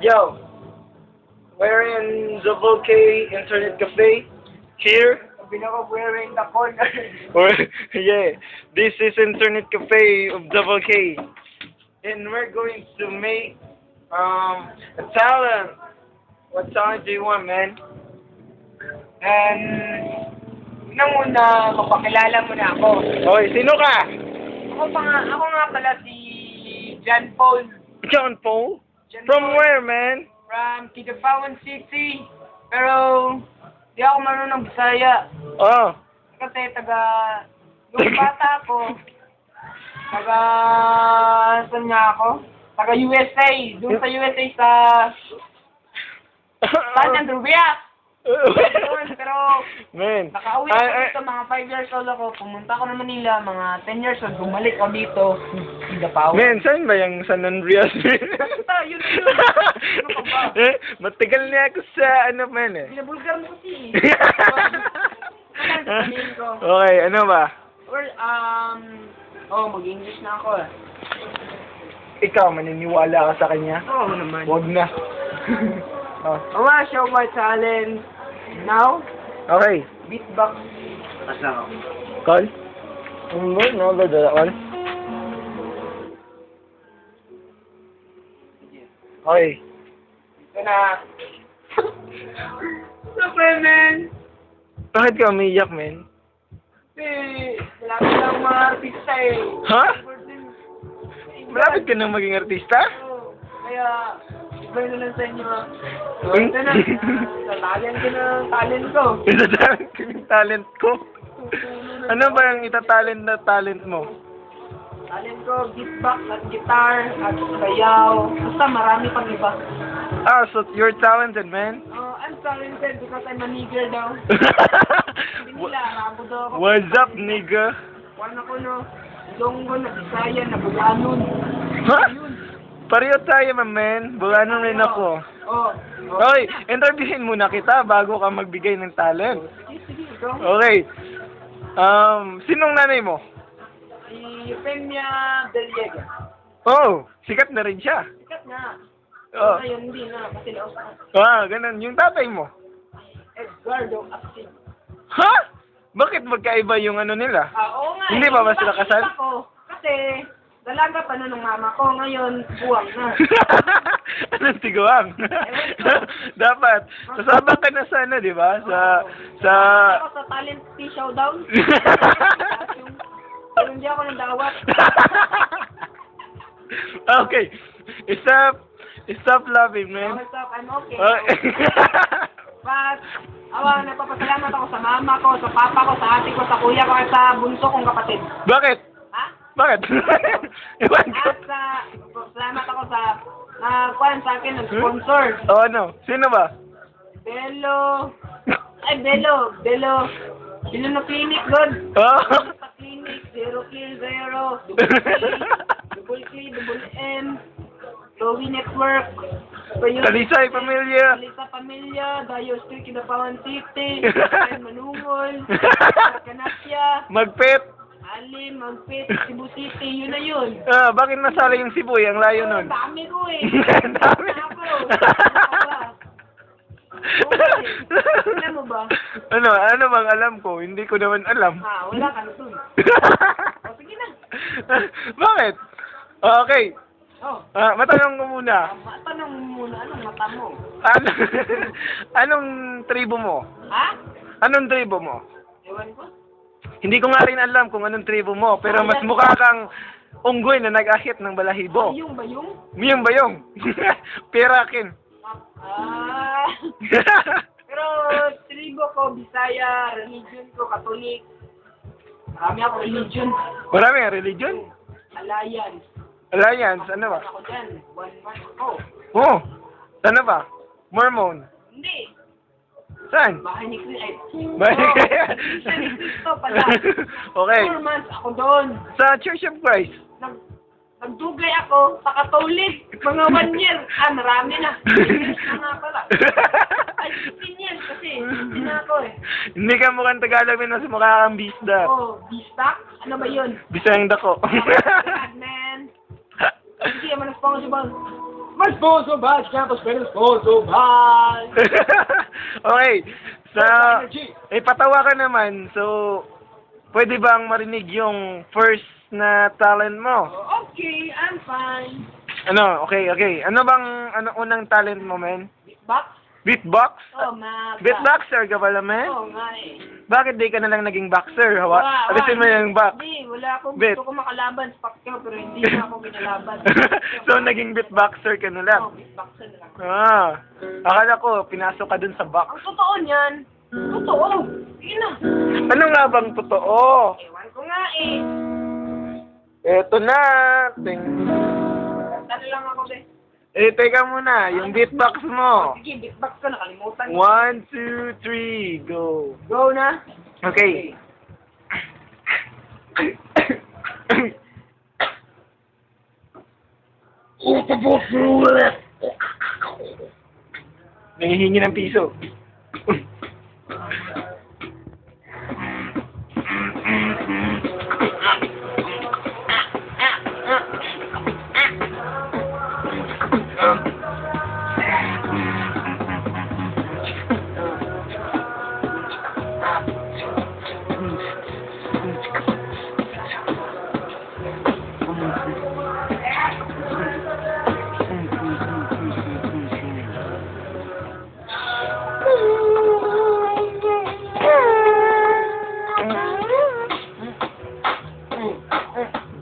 Yo, we're in the Volcay Internet Cafe here. Wearing the corner. Yeah, this is Internet Cafe of the Volcay, and we're going to make a talent. What talent do you want, man? And una, mapakilala mo na ako. Okay, sino ka? Ako nga pala si John Paul. John Paul? John From Paul. where, man? From Kidapawan City. Pero, di ako marunong Bisaya. Oh. Kasi yung bata ko, saan nga ako? Taga USA. Doon sa USA sa San Andreas. Pero, Man, nakauwi ako dito, mga 5 years old ako. Pumunta ako na Manila, mga 10 years old. Bumalik ako dito. Kidapawan. man, saan ba yung San Andreas? Basta, yun na yun. Ano ka ba? Matagal na ako sa ano, man eh. Binabulgar mo kasi. Sabihin ko. Okay, ano ba? Well, mag-English na ako eh. Ikaw, maniniwala ka sa kanya? Oo naman. Wag na. Oh. I wanna show my talent now. Okay. Beatbox. Call? No, go do that one. Okay. Ito na. Siyempre, man. Bakit ka umiiyak, man? Kasi, malapit lang mga artista eh. Ha? Malapit ka nang maging artista? Oo. Kaya, iba na lang sa inyo. Hmm? Ito na. Talent ko na talent ko. Itatalent ko yung talent ko? Ano ba yung itatalent na talent mo? Talent ko, beatbox at guitar at sayaw. Basta marami pang iba. Ah, so you're talented, man. I'm talented because I'm a nigger daw. Sabi nila, rabo daw ako. What's up, nigga? Kuwan ako no, Ilonggo na Bisaya na Bulanon. Ha? Yun. Pareho tayo, man. Bulanong rin ako. Oh. Okay, interviewin muna kita bago ka magbigay ng talent. Sige, ikaw. Okay. Sinong nanay mo? Si Peña Del Diego. Oh, sikat na rin siya. Sikat na. Oh. Ngayon, hindi na. Kasi naos na. Ganun. Yung tatay mo. Edgardo Actin. Ha? Bakit magkaiba yung ano nila? Oo nga. Hindi ba sila kasal? Ko, kasi, dalaga pa nun ng mama ko. Ngayon, buwang na. Anong tiguang? Dapat. Sasama ka na sa ano, di ba? Sa... Ako sa talent showdown. Pero hindi ako nandawat. Okay. Stop laughing, man. Okay, stop. I'm okay. Okay. But, nagpapasalamat ako sa mama ko, sa papa ko, sa ate ko, sa kuya ko, at sa bunso kong kapatid. Bakit? Ha? Bakit? Iwan ko. At salamat ako sa kuwan sa akin, nag-sponsor. Oh, ano? Sino ba? Bello na clinic, God. Oh. Sa clinic, 0 kill 0, double M, Lowy Network, Talisay Pamilya. Talisa Pamilya, Dayo Street, Kidapawan City, Manungol, Canasya, Magpet. Alim, Magpit, Cebu City, yun na yun. Bakit nasala yung Sibuy? Ang layo nun. Dami ko eh. Ang dami. Alam mo ba? Ano bang alam ko? Hindi ko naman alam. Wala ka na dun. Sige na. Bakit? Okay. Matanong ko muna. Tanong mo muna, anong mata mo? Anong tribo mo? Ha? Anong tribo mo? Ewan ko. Hindi ko nga rin alam kung anong tribo mo, pero mas mukha kang unggoy na nag-ahit ng balahibo. Yung bayong? Miyong bayong. Pirakin. Pero tribo ko, Bisaya, religion ko, Catholic. Marami ako religion. Marami ang religion? Alliance. Alliance, ano ba? Ako dyan, 1 month ako. Oh, ano ba? Mormon. Hindi. Saan? Bahay ni Cristo. Bahay ni Cristo pala. Okay. 4 months ako doon. Sa Church of Christ. Nagdugay ako sa Catholic. Mga 1 year. Marami na. 15 years na nga pala. Ay, 15 years kasi. Hindi na ako eh. Hindi ka mukhang Tagalog, mas mukha kang bisda. Oh, bistak? Ano ba yun? Bisang dako. God, man. Hindi, I'm responsible. Mag-sponsor ba? Campus Pwede sponsor ba? Okay. Patawa ka naman. So, pwede bang marinig yung first na talent mo? Okay, I'm fine. Ano? Okay. Ano unang talent mo, men? Box? Beatbox? Oh, ma. Beatboxer ka pala, men? Oo nga eh. Bakit di ka na lang naging boxer? Alisin mo yung box. Hindi, wala akong Beat. gusto ko makalaban sa Pacquiao, pero hindi na ako kinalaban. So, naging beatboxer ka na lang. Oo, beatboxer na lang. Akala ko, pinasok ka dun sa box. Ang totoo niyan, totoo. Sige na. Ano nga bang totoo? Ewan ko nga eh. Eto na. Talo lang ako, be. Teka muna. Yung beatbox mo. Sige, beatbox ko, nakalimutan. 1, 2, 3, go. Go na. Okay. Nangihingi ng piso.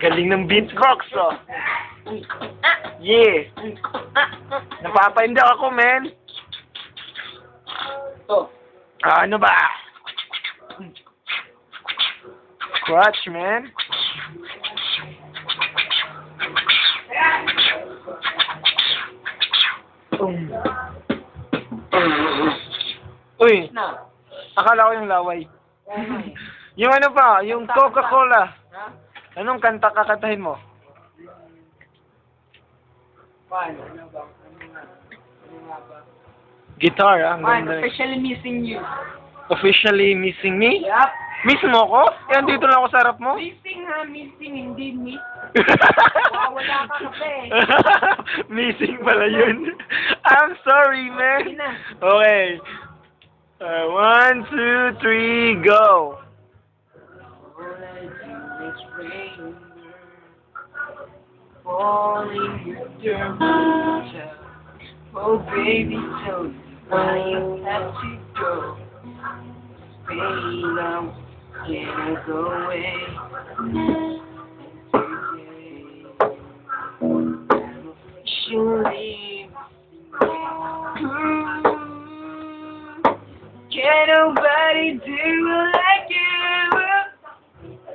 Galing ng beatbox, oh. Yeah. Napapaindak ako, men. Ito. Ano ba? Scratch, man. Uy, Na. akala ko yung laway. Yung ano pa, yung Coca-Cola. Ha? Anong kanta kakantahin mo? Paano? Ano ba? Ano nga ba? Guitar, ah. Ang Fine, ganda. officially missing you. Officially missing me? Yup. Miss mo ko? Yan, dito lang ako sa harap mo. Missing ha, missing, hindi miss. Wala ka kape. Missing pala yun. I'm sorry, man. Sige na. Okay. 1, 2, 3, go. All I do is rain, falling your winter. Oh baby, tell me why you have to go. Baby, now can't go away. Surely, can't nobody do it like you.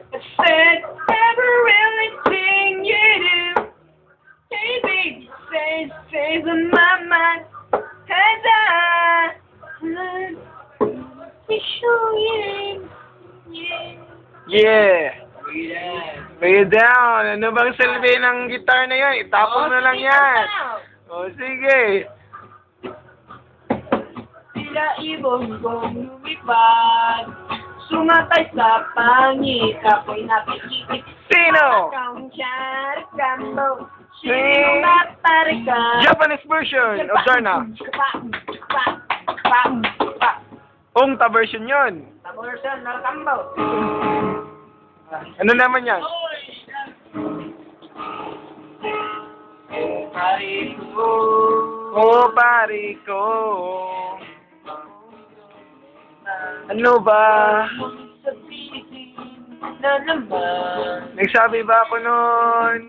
I said everything you do. Hey baby, say on my mind. And I show you. Yeah. Yeah. Lay it down. Ano bang silbi ng guitar na yun? Itapon na lang yan. O, sige. Sila ibong lumipad, sumatay sa pangit, ako'y nakikikip. Sino? Sino matarika? Japanese version of Darna. Ongta version yun. Taborsan, narakambaw. Ano naman yan? Pare ko. Oh, pare ko. Ano ba? Sabihin na naman. Nagsabi ba ako nun?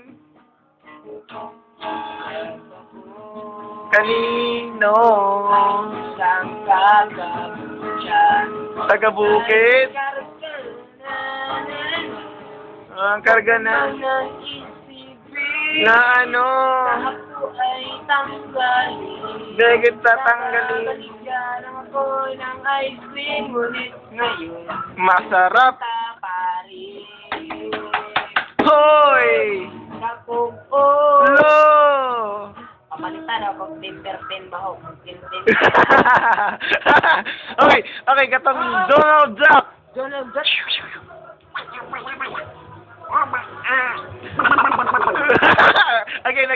Kanino? Isang kagabutyan. Taga-bukid? Ang karga na na ano? Ako ay tanggalin. Dagit tatanggalin. Baligyan ako ng ice cream, ngunit ngayon Masarap. tapari. Hoy! Kakong Lo! Pamalitan ako, timber pen ba ako? Okay, katong Donald Duck. Donald Duck. Again.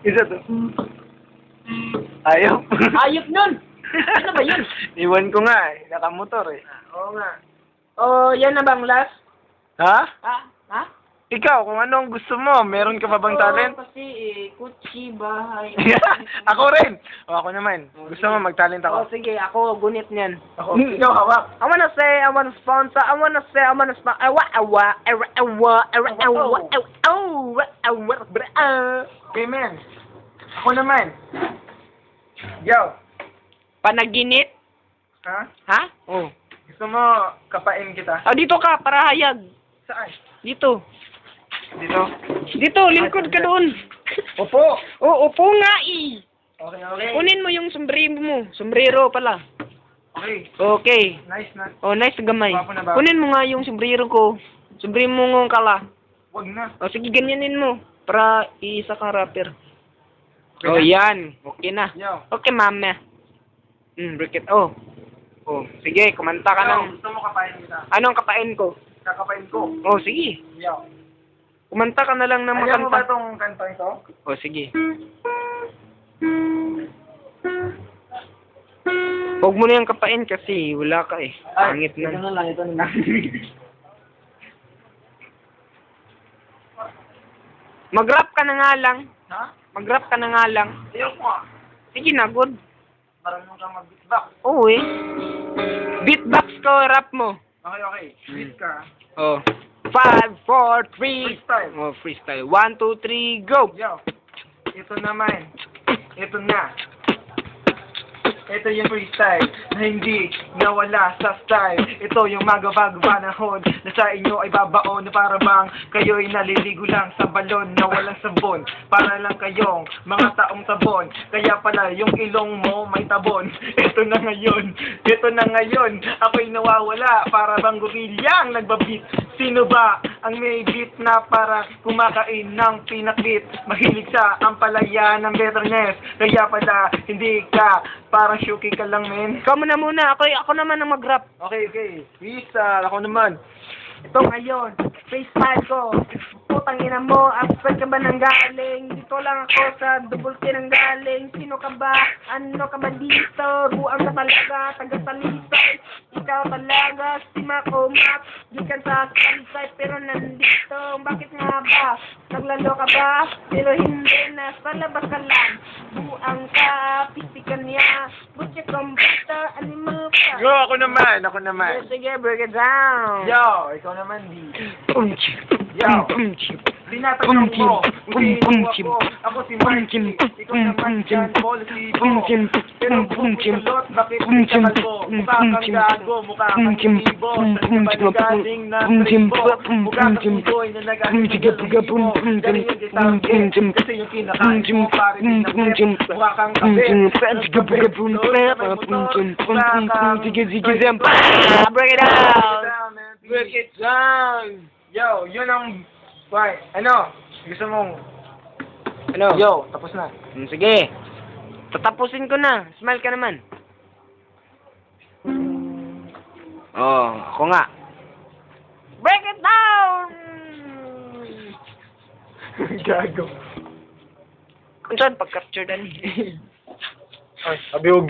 Isa to. Ayaw. Ayop nun! Ano ba yun? Iwan ko nga eh. Nakamotor eh. Oo nga. Oh, yan na bang last? Ha? Ha? Ha? Ikaw, kung ano ang gusto mo, meron ka pa bang talent? Kasi kutsi, bahay. Ako rin! O, ako naman. Gusto mo mag-talent Oh, ako? sige, ako gunit niyan. Ako. Ikaw, hawak. I wanna say, I wanna sponsor, I wanna say, I wanna sponsor, Okay, man. Ako naman. Yo. Panaginit? Ha? Ha? Oh. Gusto mo kapain kita? Ah, dito ka, para hayag. Saan? Dito. Dito? Dito, lingkod ka doon. Opo. Oh, upo nga eh. Okay, okay. Kunin mo yung sombrero mo. Sombrero pala. Okay. Okay. Nice na. Oh, nice gamay. Gwapo na ba? Kunin mo nga yung sombrero ko. Sombrero mo ng kala. Wag na. O, sige, ganyanin mo. Para iisa kang rapper. Okay Oh, na? yan. Okay na. Yo. Okay, mama. Bricket. Oh. Oh, sige, kumanta ka Yo, ng... gusto mo kapain kita? Anong kapain ko? Kakapain ko. Oh, sige. Yo. Kumanta ka na lang ng Ayaw mo ba makanta. itong kanta ito? Oh, sige. Huwag mo na yung kapain kasi wala ka eh. Pangit ito na. na lang, ito na lang. Mag-rap ka na nga lang. Ha? Mag-rap ka na nga lang. Ayaw ko nga. Sige na, good. Marunong ka mag-beatbox. Oo eh. Beatbox ko, rap mo. Okay, okay. Beat ka. Oh. 5, 4, 3. Freestyle. Oh, freestyle. 1, 2, 3, go! Yo. Ito naman. Ito na. Ito yung freestyle na hindi nawala sa style. Ito yung magabago panahon na sa inyo ay babaon na para bang kayo'y naliligo lang sa balon na walang sabon. Para lang kayong mga taong tabon. Kaya pala yung ilong mo may tabon. Ito na ngayon, ako'y nawawala para bang gorilyang nagbabit. Sino ba ang may beat na para kumakain ng pinakbit? Mahilig sa ampalaya ng bitterness. Kaya pala hindi ka parang shuki ka lang, men. Ikaw muna. Ako naman ang mag-rap. Okay, okay. Freestyle, ako naman. Ito ngayon, freestyle ko. Putang ina mo, saan ka ba nang galing? Dito lang ako sa double K nang galing. Sino ka ba? Ano ka ba dito? Buang ka talaga, taga-talisay. Ikaw talaga, si Makomat. Gikan sa talisay, pero nandito. Bakit nga ba? Naglalo ka ba? Pero hindi na, sa labas ka lang. Buang ka, pisikan niya. Butya komputer, animal ka. Go, ako naman. Sige, break it down. Yo, ikaw naman, di. Yo. Tinatanong mo, hindi mo ako. Ako si Marky. Ikaw naman dyan, policy mo. Pero bumukulot, bakit hindi ka kalbo? Mukha kang gago, mukha kang ibo. Saan ka ba nagaling na tribo? Mukha kang udoy na nagaling sa galibo. Galing yung gisangge, kasi yung kinakain mo pare din na pep. Mukha kang kape. Break it down. Break it down. Yo, yun ang... Why? Ano? Gusto mong... Ano? Yo, tapos na. Sige. Tatapusin ko na. Smile ka naman. Oh, ako nga. Break it down! Gago. Kung saan pag-capture dan? Ay, sabi ko